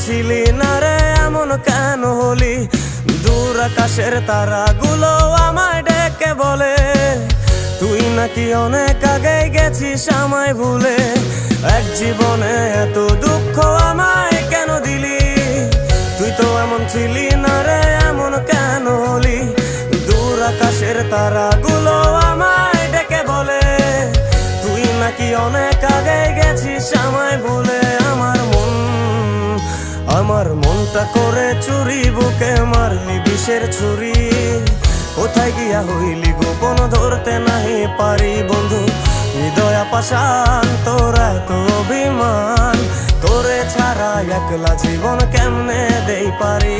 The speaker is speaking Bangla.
ছিলি না রে এমন কেন হলি? দূর আকাশের তারাগুলো আমায় ডেকে বলে তুই নাকি অনেক আগে গেছিস আমায় ভুলে। এক জীবনে এত দুঃখ আমায় কেন দিলি? তুই তো এমন ছিলি না রে এমন কেন হলি? দূর আকাশের তারাগুলো আমায় ডেকে বলে তুই নাকি অনেক আগে গেছিস আমায় ভুলে। আমার মনটা করে চুরি, বুকে মারলি বিষের ছুরি। কোথায় গিয়া হইলি গোপন ধরতে নাহি পারি বন্ধু। হৃদয় পাষাণ তোর এত অভিমান, তোরে ছাড়া একলা জীবন কেমনে দেই পারি।